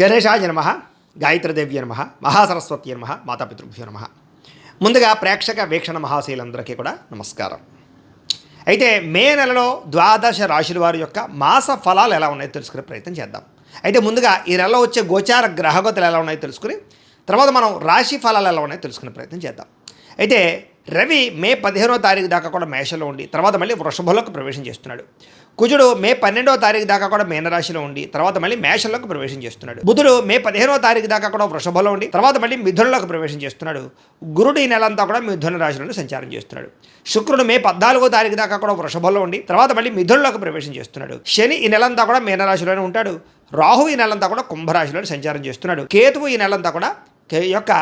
గణేశాయ నమః, గాయత్రీదేవ్య నమః, మహాసరస్వతి నమః, మాతాపితృభ్యో నమః. ముందుగా ప్రేక్షక వీక్షణ మహాశీలందరికీ కూడా నమస్కారం. అయితే మే నెలలో ద్వాదశ రాశుల వారి యొక్క మాస ఫలాలు ఎలా ఉన్నాయో తెలుసుకునే ప్రయత్నం చేద్దాం. అయితే ముందుగా ఈ నెలలో వచ్చే గోచార గ్రహగతులు ఎలా ఉన్నాయో తెలుసుకుని తర్వాత మనం రాశి ఫలాలు ఎలా ఉన్నాయో తెలుసుకునే ప్రయత్నం చేద్దాం. అయితే రవి మే 15వ తారీఖు దాకా కూడా మేషంలో ఉండి తర్వాత మళ్ళీ వృషభంలోకి ప్రవేశం చేస్తున్నాడు. కుజుడు మే 12వ తారీఖు దాకా కూడా మీనరాశిలో ఉండి తర్వాత మళ్ళీ మేషంలోకి ప్రవేశం చేస్తున్నాడు. బుధుడు మే 15వ తారీఖు దాకా కూడా వృషభంలో ఉండి తర్వాత మళ్ళీ మిథునంలోకి ప్రవేశం చేస్తున్నాడు. గురుడు ఈ నెలంతా కూడా మిథున రాశిలోనే సంచారం చేస్తున్నాడు. శుక్రుడు మే 14వ తారీఖు దాకా కూడా వృషభంలో ఉండి తర్వాత మళ్ళీ మిథునంలోకి ప్రవేశం చేస్తున్నాడు. శని ఈ నెలంతా కూడా మీనరాశిలోనే ఉంటాడు. రాహు ఈ నెలంతా కూడా కుంభరాశిలోనే సంచారం చేస్తున్నాడు. కేతువు ఈ నెలంతా కూడా యొక్క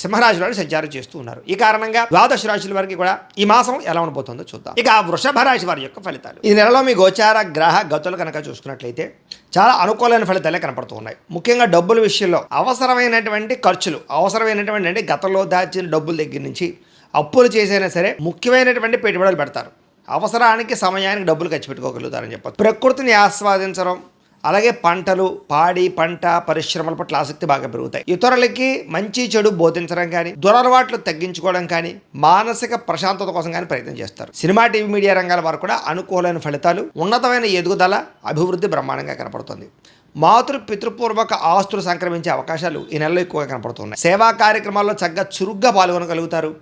సింహరాశిలో సంచారం చేస్తూ ఉన్నారు. ఈ కారణంగా ద్వాదశ రాశుల వారికి కూడా ఈ మాసం ఎలా ఉండబోతుందో చూద్దాం. ఇక వృషభ రాశి వారి యొక్క ఫలితాలు ఈ నెలలో మీ గోచార గ్రహ గతులు కనుక చూసుకున్నట్లయితే చాలా అనుకూలమైన ఫలితాలే కనపడుతూ ఉన్నాయి. ముఖ్యంగా డబ్బుల విషయంలో అవసరమైనటువంటి ఖర్చులు అవసరమైనటువంటి అంటే గతంలో దాచిన డబ్బుల దగ్గర నుంచి అప్పులు చేసైనా సరే ముఖ్యమైనటువంటి పెట్టుబడులు పెడతారు. అవసరానికి సమయానికి డబ్బులు ఖర్చు పెట్టుకోగలుగుతారని చెప్పచ్చు. ప్రకృతిని ఆస్వాదించడం అలాగే పంటలు పాడి పంట పరిశ్రమల పట్ల ఆసక్తి బాగా పెరుగుతాయి. ఇతరులకి మంచి చెడు బోధించడం కానీ దురలవాట్లు తగ్గించుకోవడం కానీ మానసిక ప్రశాంతత కోసం కానీ ప్రయత్నం చేస్తారు. సినిమా టీవీ మీడియా రంగాల వారు కూడా అనుకూలమైన ఫలితాలు ఉన్నతమైన ఎదుగుదల అభివృద్ధి బ్రహ్మాండంగా కనపడుతుంది. పితృపూర్వక ఆస్తులు సంక్రమించే అవకాశాలు ఈ నెలలో ఎక్కువగా కనపడుతున్నాయి. సేవా కార్యక్రమాల్లో చక్కగా చురుగ్గా పాల్గొనగలుగుతారు.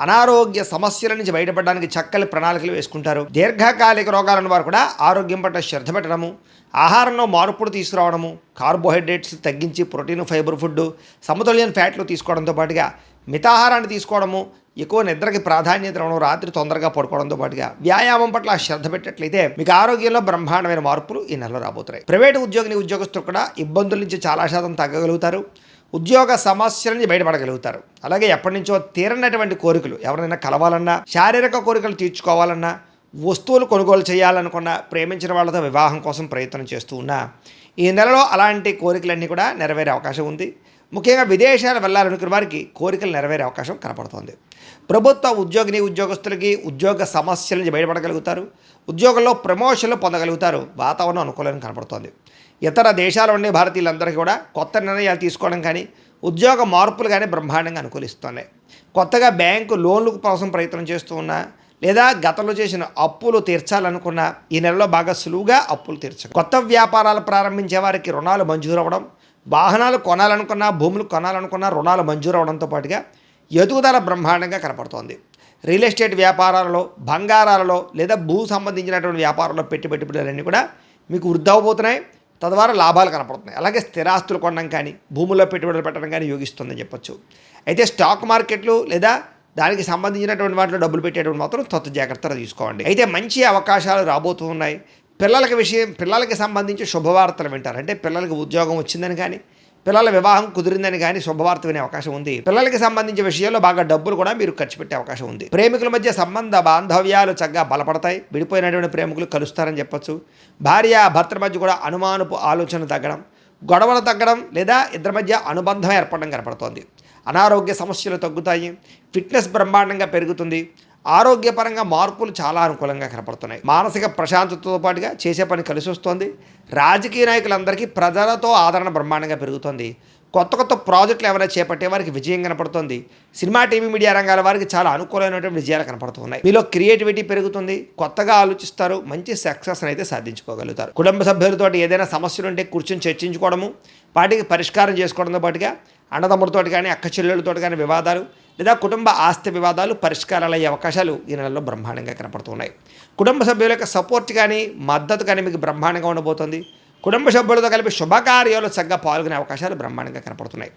అనారోగ్య సమస్యల నుంచి బయటపడడానికి చక్కని ప్రణాళికలు వేసుకుంటారు. దీర్ఘకాలిక రోగాలను వారు కూడా ఆరోగ్యం పట్ల శ్రద్ధ పెట్టడము, ఆహారంలో మార్పులు తీసుకురావడము, కార్బోహైడ్రేట్స్ తగ్గించి ప్రోటీన్ ఫైబర్ ఫుడ్ సమతుల్యమైన ఫ్యాట్లు తీసుకోవడంతో పాటుగా మితాహారాన్ని తీసుకోవడము, ఎక్కువ నిద్రకి ప్రాధాన్యత ఇవ్వడం, రాత్రి తొందరగా పడుకోవడంతో పాటుగా వ్యాయామం పట్ల శ్రద్ధ పెట్టినట్లయితే మీకు ఆరోగ్యంలో బ్రహ్మాండమైన మార్పులు ఈ నెలలో రాబోతున్నాయి. ప్రైవేటు ఉద్యోగస్తులు కూడా ఇబ్బందుల నుంచి చాలా శాతం తగ్గగలుగుతారు. ఉద్యోగ సమస్యల నుంచి బయటపడగలుగుతారు. అలాగే ఎప్పటి నుంచో తీరనటువంటి కోరికలు ఎవరైనా కలవాలన్నా, శారీరక కోరికలు తీర్చుకోవాలన్నా, వస్తువులు కొనుగోలు చేయాలనుకున్నా, ప్రేమించిన వాళ్ళతో వివాహం కోసం ప్రయత్నం చేస్తూ ఉన్నా ఈ నెలలో అలాంటి కోరికలన్నీ కూడా నెరవేరే అవకాశం ఉంది. ముఖ్యంగా విదేశాలు వెళ్ళాలనుకున్న వారికి కోరికలు నెరవేరే అవకాశం కనపడుతోంది. ప్రభుత్వ ఉద్యోగస్తులకి ఉద్యోగ సమస్యల నుంచి బయటపడగలుగుతారు. ఉద్యోగంలో ప్రమోషన్లు పొందగలుగుతారు. వాతావరణం అనుకూలంగా కనపడుతోంది. ఇతర దేశాల ఉండే భారతీయులందరికీ కూడా కొత్త నిర్ణయాలు తీసుకోవడం కానీ ఉద్యోగ మార్పులు కానీ బ్రహ్మాండంగా అనుకూలిస్తున్నాయి. కొత్తగా బ్యాంకు లోన్ల కోసం ప్రయత్నం చేస్తూ ఉన్నా లేదా గతంలో చేసిన అప్పులు తీర్చాలనుకున్న ఈ నెలలో బాగా సులువుగా అప్పులు తీర్చడం, కొత్త వ్యాపారాలు ప్రారంభించే వారికి రుణాలు మంజూరు అవ్వడం, వాహనాలు కొనాలనుకున్నా భూములు కొనాలనుకున్నా రుణాలు మంజూరు అవడంతో పాటుగా ఎదుగుదల బ్రహ్మాండంగా కనపడుతోంది. రియల్ ఎస్టేట్ వ్యాపారాలలో, బంగారాలలో లేదా భూ సంబంధించినటువంటి వ్యాపారాల్లో పెట్టుబడులన్నీ కూడా మీకు వృద్ధి అవబోతున్నాయి. తద్వారా లాభాలు కనపడుతున్నాయి. అలాగే స్థిరాస్తులు కొనడం కానీ భూముల్లో పెట్టుబడులు పెట్టడం కానీ యోగిస్తుందని చెప్పొచ్చు. అయితే స్టాక్ మార్కెట్లు లేదా దానికి సంబంధించినటువంటి వాటిలో డబ్బులు పెట్టేటువంటి మాత్రం జాగ్రత్తలు తీసుకోండి. అయితే మంచి అవకాశాలు రాబోతూ ఉన్నాయి. పిల్లలకి సంబంధించి శుభవార్తలు వింటారు. అంటే పిల్లలకి ఉద్యోగం వచ్చిందని కానీ పిల్లల వివాహం కుదిరిందని కానీ శుభవార్త వినే అవకాశం ఉంది. పిల్లలకి సంబంధించిన విషయాల్లో బాగా డబ్బులు కూడా మీరు ఖర్చు పెట్టే అవకాశం ఉంది. ప్రేమికుల మధ్య సంబంధ బాంధవ్యాలు చక్కగా బలపడతాయి. విడిపోయినటువంటి ప్రేమికులు కలుస్తారని చెప్పొచ్చు. భార్య భర్తల మధ్య కూడా అనుమానపు ఆలోచన తగ్గడం, గొడవలు తగ్గడం లేదా ఇద్దరి మధ్య అనుబంధం ఏర్పడడం కనపడుతోంది. అనారోగ్య సమస్యలు తగ్గుతాయి. ఫిట్నెస్ బ్రహ్మాండంగా పెరుగుతుంది. ఆరోగ్యపరంగా మార్పులు చాలా అనుకూలంగా కనపడుతున్నాయి. మానసిక ప్రశాంతతతో పాటుగా చేసే పని కలిసి వస్తుంది. రాజకీయ నాయకులందరికీ ప్రజలతో ఆదరణ బ్రహ్మాండంగా పెరుగుతుంది. కొత్త ప్రాజెక్టులు ఏమైనా చేపట్టే వారికి విజయం కనపడుతుంది. సినిమా టీవీ మీడియా రంగాల వారికి చాలా అనుకూలమైనటువంటి విజయాలు కనపడుతున్నాయి. మీలో క్రియేటివిటీ పెరుగుతుంది. కొత్తగా ఆలోచిస్తారు. మంచి సక్సెస్ అయితే సాధించుకోగలుగుతారు. కుటుంబ సభ్యులతో ఏదైనా సమస్యలు ఉంటే కూర్చొని చర్చించుకోవడము, వాటికి పరిష్కారం చేసుకోవడంతో పాటుగా అన్నదమ్ములతో కానీ అక్క చెల్లెలతో కానీ వివాదాలు లేదా కుటుంబ ఆస్తి వివాదాలు పరిష్కారాలు అయ్యే అవకాశాలు ఈ నెలలో బ్రహ్మాండంగా కనపడుతున్నాయి. కుటుంబ సభ్యుల యొక్క సపోర్ట్ కానీ మద్దతు కానీ మీకు బ్రహ్మాండంగా ఉండబోతుంది. కుటుంబ సభ్యులతో కలిపి శుభకార్యాలు చక్కగా పాల్గొనే అవకాశాలు బ్రహ్మాండంగా కనపడుతున్నాయి.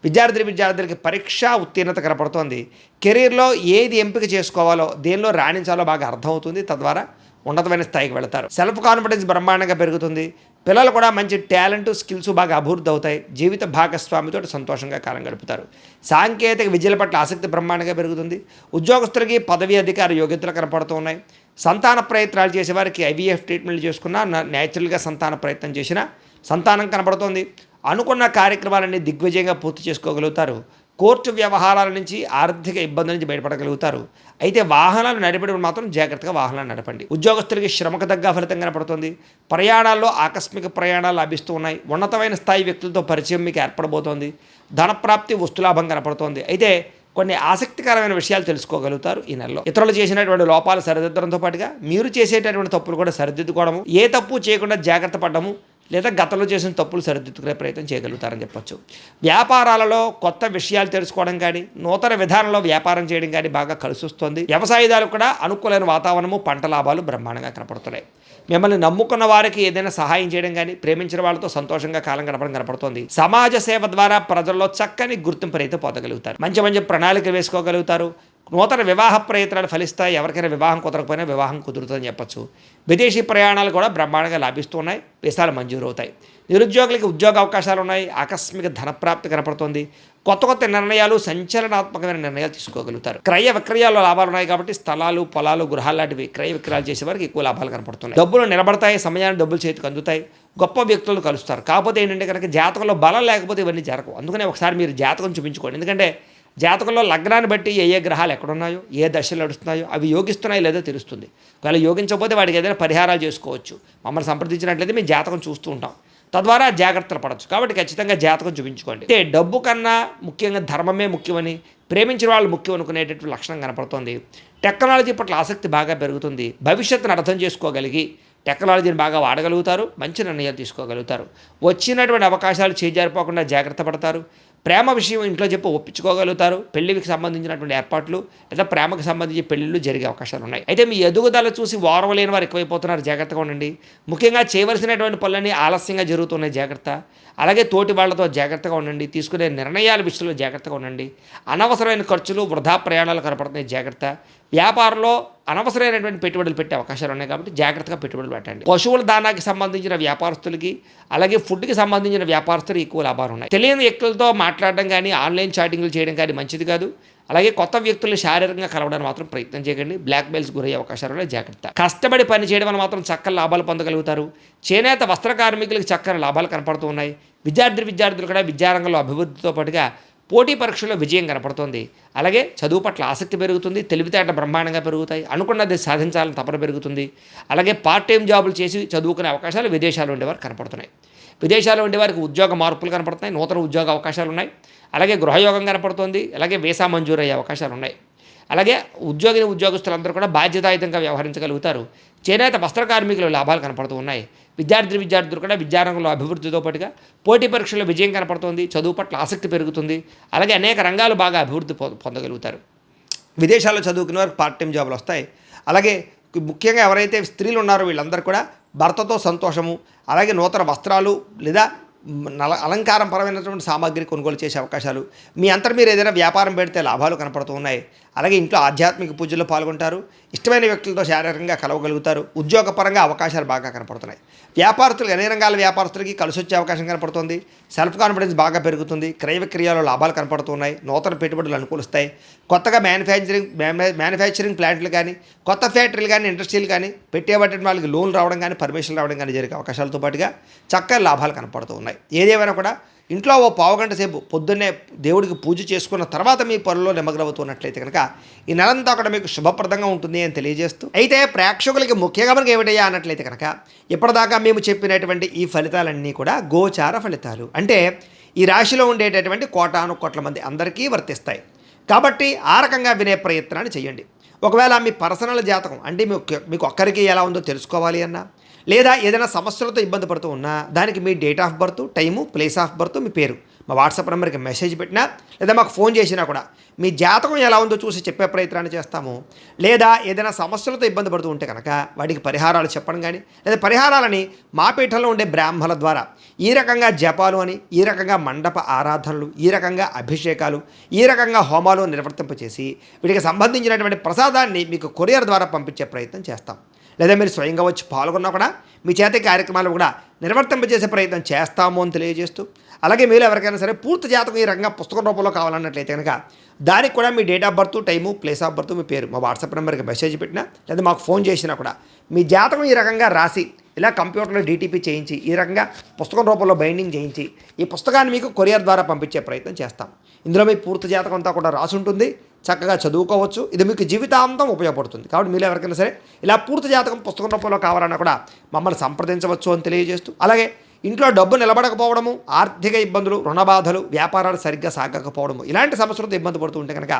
విద్యార్థులకి పరీక్షా ఉత్తీర్ణత కనపడుతోంది. కెరీర్లో ఏది ఎంపిక చేసుకోవాలో దేనిలో రాణించాలో బాగా అర్థమవుతుంది. తద్వారా ఉన్నతమైన స్థాయికి వెళతారు. సెల్ఫ్ కాన్ఫిడెన్స్ బ్రహ్మాండంగా పెరుగుతుంది. పిల్లలు కూడా మంచి టాలెంట్ స్కిల్స్ బాగా అభివృద్ధి అవుతాయి. జీవిత భాగస్వామితో సంతోషంగా కాలం గడుపుతారు. సాంకేతిక విద్యల పట్ల ఆసక్తి బ్రహ్మాండంగా పెరుగుతుంది. ఉద్యోగస్తులకి పదవి అధికార యోగ్యతలు కనపడుతూ ఉన్నాయి. సంతాన ప్రయత్నాలు చేసే వారికి ఐవీఎఫ్ ట్రీట్మెంట్లు చేసుకున్నా న్యాచురల్గా సంతాన ప్రయత్నం చేసినా సంతానం కనపడుతోంది. అనుకున్న కార్యక్రమాలన్నీ దిగ్విజయంగా పూర్తి చేసుకోగలుగుతారు. కోర్టు వ్యవహారాల నుంచి ఆర్థిక ఇబ్బందుల నుంచి బయటపడగలుగుతారు. అయితే వాహనాలు నడిపేటప్పుడు మాత్రం జాగ్రత్తగా వాహనాలు నడపండి. ఉద్యోగస్తులకి శ్రమకు తగ్గ ఫలితం కనపడుతుంది. ప్రయాణాల్లో ఆకస్మిక ప్రయాణాలు లభిస్తూ ఉన్నాయి. ఉన్నతమైన స్థాయి వ్యక్తులతో పరిచయం మీకు ఏర్పడబోతోంది. ధనప్రాప్తి, వస్తులాభం కనపడుతోంది. అయితే కొన్ని ఆసక్తికరమైన విషయాలు తెలుసుకోగలుగుతారు ఈ నెలలో. ఇతరులు చేసినటువంటి లోపాలు సరిదిద్దడంతో పాటుగా మీరు చేసేటటువంటి తప్పులు కూడా సరిదిద్దుకోవడము, ఏ తప్పు చేయకుండా జాగ్రత్త పడడము, లేదా గతంలో చేసిన తప్పులు సరిదిద్దుకునే ప్రయత్నం చేయగలుగుతారని చెప్పొచ్చు. వ్యాపారాలలో కొత్త విషయాలు తెలుసుకోవడం కానీ, నూతన విధానంలో వ్యాపారం చేయడం కానీ బాగా కలిసి వస్తుంది. వ్యవసాయదారులు కూడా అనుకూలమైన వాతావరణము, పంట లాభాలు బ్రహ్మాండంగా కనపడుతున్నాయి. మిమ్మల్ని నమ్ముకున్న వారికి ఏదైనా సహాయం చేయడం కానీ, ప్రేమించిన వాళ్ళతో సంతోషంగా కాలం గడపడం కనపడుతుంది. సమాజ సేవ ద్వారా ప్రజల్లో చక్కని గుర్తింపునైతే పొందగలుగుతారు. మంచి మంచి ప్రణాళిక వేసుకోగలుగుతారు. నూతన వివాహ ప్రయత్నాలు ఫలిస్తాయి. ఎవరికైనా వివాహం కుదరకపోయినా వివాహం కుదురుతుందని చెప్పచ్చు. విదేశీ ప్రయాణాలు కూడా బ్రహ్మాండంగా లాభిస్తున్నాయి. వీసాలు మంజూరు అవుతాయి. నిరుద్యోగులకి ఉద్యోగ అవకాశాలు ఉన్నాయి. ఆకస్మిక ధనప్రాప్తి కనపడుతుంది. కొత్త కొత్త నిర్ణయాలు, సంచలనాత్మకమైన నిర్ణయాలు తీసుకోగలుగుతారు. క్రయ విక్రయాల్లో లాభాలు ఉన్నాయి కాబట్టి స్థలాలు, పొలాలు, గృహాలు లాంటివి క్రయ విక్రయాలు చేసే వారికి ఎక్కువ లాభాలు కనపడుతున్నాయి. డబ్బులు నిలబడతాయి. సమయాన్ని డబ్బులు చేతికి అందుతాయి. గొప్ప వ్యక్తులు కలుస్తారు. కాకపోతే ఏంటంటే కనుక జాతకంలో బలం లేకపోతే ఇవన్నీ జరగవు. అందుకనే ఒకసారి మీరు జాతకం చూపించుకోండి. ఎందుకంటే జాతకంలో లగ్నాన్ని బట్టి ఏ గ్రహాలు ఎక్కడున్నాయో, ఏ దశలు నడుస్తున్నాయో అవి యోగిస్తున్నాయో లేదో తెలుస్తుంది. ఒకవేళ యోగించకపోతే వాటికి ఏదైనా పరిహారాలు చేసుకోవచ్చు. మమ్మల్ని సంప్రదించినట్లయితే మేము జాతకం చూస్తూ ఉంటాం. తద్వారా జాగ్రత్తలు పడవచ్చు. కాబట్టి ఖచ్చితంగా జాతకం చూపించుకోండి. అంటే డబ్బు కన్నా ముఖ్యంగా ధర్మమే ముఖ్యమని, ప్రేమించిన వాళ్ళు ముఖ్యం అనుకునేటటువంటి లక్షణం కనపడుతుంది. టెక్నాలజీ పట్ల ఆసక్తి బాగా పెరుగుతుంది. భవిష్యత్తును అర్థం చేసుకోగలిగి టెక్నాలజీని బాగా వాడగలుగుతారు. మంచి నిర్ణయాలు తీసుకోగలుగుతారు. వచ్చినటువంటి అవకాశాలు చేజారిపోకుండా జాగ్రత్త పడతారు. ప్రేమ విషయం ఇంట్లో చెప్పి ఒప్పించుకోగలుగుతారు. పెళ్లికి సంబంధించినటువంటి ఏర్పాట్లు లేదా ప్రేమకు సంబంధించి పెళ్లిళ్ళు జరిగే అవకాశాలు ఉన్నాయి. అయితే మీ ఎదుగుదల చూసి వారం లేని వారు ఎక్కువైపోతున్నారు. జాగ్రత్తగా ఉండండి. ముఖ్యంగా చేయవలసినటువంటి పనులన్నీ ఆలస్యంగా జరుగుతున్నాయి. జాగ్రత్త. అలాగే తోటి వాళ్లతో జాగ్రత్తగా ఉండండి. తీసుకునే నిర్ణయాల విషయంలో జాగ్రత్తగా ఉండండి. అనవసరమైన ఖర్చులు, వృధా ప్రయాణాలు కనపడుతున్నాయి. జాగ్రత్త. వ్యాపారంలో అనవసరమైనటువంటి పెట్టుబడులు పెట్టే అవకాశాలు ఉన్నాయి కాబట్టి జాగ్రత్తగా పెట్టుబడులు పెట్టండి. పశువుల దానాకి సంబంధించిన వ్యాపారస్తులకి, అలాగే ఫుడ్కి సంబంధించిన వ్యాపారస్తులు ఎక్కువ లాభాలు ఉన్నాయి. తెలియని వ్యక్తులతో మాట్లాడడం కానీ, ఆన్లైన్ చాటింగ్లు చేయడం కానీ మంచిది కాదు. అలాగే కొత్త వ్యక్తులు శారీరకంగా కలవడానికి మాత్రం ప్రయత్నం చేయకండి. బ్లాక్ మెయిల్స్ గురయ్యే అవకాశాలు జాగ్రత్త. కష్టపడి పని చేయడం వల్ల మాత్రం చక్కని లాభాలు పొందగలుగుతారు. చేనేత వస్త్ర కార్మికులకు చక్కని లాభాలు కనపడుతూ ఉన్నాయి. విద్యార్థులు కూడా విద్యారంగంలో అభివృద్ధితో పాటుగా పోటీ పరీక్షల్లో విజయం కనపడుతుంది. అలాగే చదువు పట్ల ఆసక్తి పెరుగుతుంది. తెలివితేటలు బ్రహ్మాండంగా పెరుగుతాయి. అనుకున్నది సాధించాలని తపన పెరుగుతుంది. అలాగే పార్ట్ టైం జాబులు చేసి చదువుకునే అవకాశాలు విదేశాలు ఉండేవారు కనపడుతున్నాయి. విదేశాల్లో ఉండేవారికి ఉద్యోగ మార్పులు కనపడుతున్నాయి. నూతన ఉద్యోగ అవకాశాలు ఉన్నాయి. అలాగే గృహయోగం కనపడుతుంది. అలాగే వీసా మంజూరు అయ్యే అవకాశాలు ఉన్నాయి. అలాగే ఉద్యోగస్తులందరూ కూడా బాధ్యతాయుతంగా వ్యవహరించగలుగుతారు. చేనేత వస్త్ర కార్మికులు లాభాలు కనపడుతూ ఉన్నాయి. విద్యార్థులు కూడా విద్యారంగంలో అభివృద్ధితో పాటుగా పోటీ పరీక్షల్లో విజయం కనపడుతుంది. చదువు పట్ల ఆసక్తి పెరుగుతుంది. అలాగే అనేక రంగాలు బాగా అభివృద్ధి పొందగలుగుతారు. విదేశాల్లో చదువుకునే వారికి పార్ట్ టైం జాబులు వస్తాయి. అలాగే ముఖ్యంగా ఎవరైతే స్త్రీలు ఉన్నారో వీళ్ళందరూ కూడా భర్తతో సంతోషము, అలాగే నూతన వస్త్రాలు లేదా అలంకారం పరమైనటువంటి సామాగ్రి కొనుగోలు చేసే అవకాశాలు, మీ అంతటా మీరు ఏదైనా వ్యాపారం పెడితే లాభాలు కనపడుతూ ఉన్నాయి. అలాగే ఇంట్లో ఆధ్యాత్మిక పూజల్లో పాల్గొంటారు. ఇష్టమైన వ్యక్తులతో శారీరకంగా కలవగలుగుతారు. ఉద్యోగపరంగా అవకాశాలు బాగా కనపడుతున్నాయి. వ్యాపారస్తులు అన్ని రంగాల వ్యాపారస్తులకి కలిసి వచ్చే అవకాశం కనపడుతుంది. సెల్ఫ్ కాన్ఫిడెన్స్ బాగా పెరుగుతుంది. క్రయ విక్రయాల్లో లాభాలు కనపడుతున్నాయి. నూతన పెట్టుబడులు అనుకూలిస్తాయి. కొత్తగా మ్యానుఫ్యాక్చరింగ్ ప్లాంట్లు కానీ, కొత్త ఫ్యాక్టరీలు కానీ, ఇండస్ట్రీలు కానీ పెట్టేబట్టిన వాళ్ళకి లోన్ రావడం కానీ, పర్మిషన్ రావడం కానీ జరిగే అవకాశాలతో పాటుగా చక్కని లాభాలు కనపడుతూ ఉన్నాయి. ఏదేమైనా కూడా ఇంట్లో ఓ పావుగంట సేపు పొద్దున్నే దేవుడికి పూజ చేసుకున్న తర్వాత మీ పనుల్లో నిమగ్నమవుతున్నట్లయితే కనుక ఈ నెలంతా కూడా మీకు శుభప్రదంగా ఉంటుంది అని తెలియజేస్తూ, అయితే ప్రేక్షకులకి ముఖ్యంగా మనకి ఏమిటయ్యా అన్నట్లయితే కనుక ఇప్పటిదాకా మేము చెప్పినటువంటి ఈ ఫలితాలన్నీ కూడా గోచార ఫలితాలు. అంటే ఈ రాశిలో ఉండేటటువంటి కోటాను కోట్ల మంది అందరికీ వర్తిస్తాయి. కాబట్టి ఆ రకంగా వినే ప్రయత్నాన్ని చేయండి. ఒకవేళ మీ పర్సనల్ జాతకం అంటే మీకు ఒక్కరికి ఎలా ఉందో తెలుసుకోవాలి అన్నా, లేదా ఏదైనా సమస్యలతో ఇబ్బంది పడుతూ ఉన్నా దానికి మీ date of birth, time, place of birth, మీ పేరు మా వాట్సాప్ నెంబర్కి మెసేజ్ పెట్టినా లేదా మాకు ఫోన్ చేసినా కూడా మీ జాతకం ఎలా ఉందో చూసి చెప్పే ప్రయత్నాన్ని చేస్తాము. లేదా ఏదైనా సమస్యలతో ఇబ్బంది పడుతూ ఉంటే కనుక వాటికి పరిహారాలు చెప్పడం కానీ, లేదా పరిహారాలని మా పీఠంలో ఉండే బ్రాహ్మణుల ద్వారా ఈ రకంగా జపాలు అని, ఈ రకంగా మండప ఆరాధనలు, ఈ రకంగా అభిషేకాలు, ఈ రకంగా హోమాలు నిర్వర్తింపచేసి వీటికి సంబంధించినటువంటి ప్రసాదాన్ని మీకు కొరియర్ ద్వారా పంపించే ప్రయత్నం చేస్తాం. లేదా మీరు స్వయంగా వచ్చి పాల్గొన్నా కూడా మీ చేత కార్యక్రమాలు కూడా నిర్వర్తింపజేసే ప్రయత్నం చేస్తాము అని తెలియజేస్తూ, అలాగే మీరు ఎవరికైనా సరే పూర్తి జాతకం ఈ రకంగా పుస్తకం రూపంలో కావాలన్నట్లయితే కనుక దానికి కూడా మీ date of birth, time, place of birth, మీ పేరు మా వాట్సాప్ నెంబర్కి మెసేజ్ పెట్టినా లేదా మాకు ఫోన్ చేసినా కూడా మీ జాతకం ఈ రకంగా రాసి ఇలా కంప్యూటర్లో డీటీపీ చేయించి ఈ రకంగా పుస్తకం రూపంలో బైండింగ్ చేయించి ఈ పుస్తకాన్ని మీకు కొరియర్ ద్వారా పంపించే ప్రయత్నం చేస్తాం. ఇందులో మీ పూర్తి జాతకం అంతా కూడా రాసి ఉంటుంది, చక్కగా చదువుకోవచ్చు. ఇది మీకు జీవితాంతం ఉపయోగపడుతుంది. కాబట్టి మీరు ఎవరికైనా సరే ఇలా పూర్తి జాతకం పుస్తకం రూపంలో కావాలన్నా కూడా మమ్మల్ని సంప్రదించవచ్చు అని తెలియజేస్తూ, అలాగే ఇంట్లో డబ్బు నిలబడకపోవడము, ఆర్థిక ఇబ్బందులు, రుణ బాధలు, వ్యాపారాలు సరిగ్గా సాగకపోవడము, ఇలాంటి సమస్యలతో ఇబ్బంది పడుతూ ఉంటే కనుక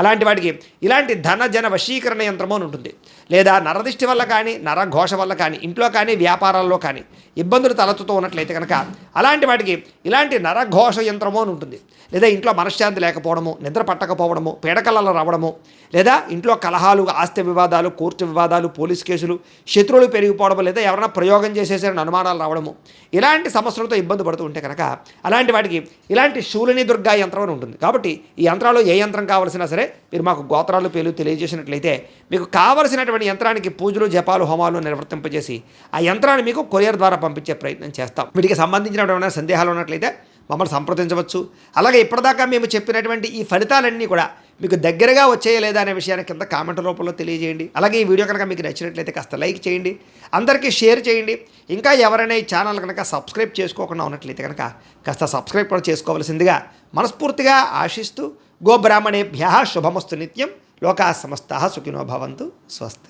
అలాంటి వాటికి ఇలాంటి ధన జన వశీకరణ యంత్రము అని ఉంటుంది. లేదా నరదిష్టి వల్ల కానీ, నరఘోష వల్ల కానీ, ఇంట్లో కానీ వ్యాపారాల్లో కానీ ఇబ్బందులు తలెత్తుతూ ఉన్నట్లయితే కనుక అలాంటి వాటికి ఇలాంటి నరఘోష యంత్రము అని ఉంటుంది. లేదా ఇంట్లో మనశ్శాంతి లేకపోవడము, నిద్ర పట్టకపోవడము, పీడకలలు రావడము, లేదా ఇంట్లో కలహాలు, ఆస్తి వివాదాలు, కోర్టు వివాదాలు, పోలీస్ కేసులు, శత్రువులు పెరిగిపోవడము, లేదా ఎవరైనా ప్రయోగం చేసేసారని అనుమానాలు రావడము, ఇలాంటి సమస్యలతో ఇబ్బంది పడుతూ ఉంటే కనుక అలాంటి వాటికి ఇలాంటి శూలిని దుర్గా యంత్రం అని ఉంటుంది. కాబట్టి ఈ యంత్రాలు ఏ యంత్రం కావాల్సినా సరే మీరు మాకు గోత్రాలు పేర్లు తెలియజేసినట్లయితే మీకు కావలసినటువంటి యంత్రానికి పూజలు, జపాలు, హోమాలు నిర్వర్తింపజేసి ఆ యంత్రాన్ని మీకు కొరియర్ ద్వారా పంపించే ప్రయత్నం చేస్తాం. వీటికి సంబంధించినటువంటి సందేహాలు ఉన్నట్లయితే మమ్మల్ని సంప్రదించవచ్చు. అలాగే ఇప్పటిదాకా మేము చెప్పినటువంటి ఈ ఫలితాలన్నీ కూడా మీకు దగ్గరగా వచ్చేయా లేదా అనే విషయాన్ని కింద కామెంట్ రూపంలో తెలియజేయండి. అలాగే ఈ వీడియో కనుక మీకు నచ్చినట్లయితే కాస్త లైక్ చేయండి, అందరికీ షేర్ చేయండి. ఇంకా ఎవరైనా ఈ ఛానల్ కనుక సబ్స్క్రైబ్ చేసుకోకుండా ఉన్నట్లయితే కనుక కాస్త సబ్స్క్రైబ్ కూడా చేసుకోవాల్సిందిగా మనస్ఫూర్తిగా ఆశిస్తూ, గోబ్రాహ్మణేభ్యః శుభమస్తు నిత్యం, లోకాః సమస్తాః సుఖినో భవంతు. స్వస్తి.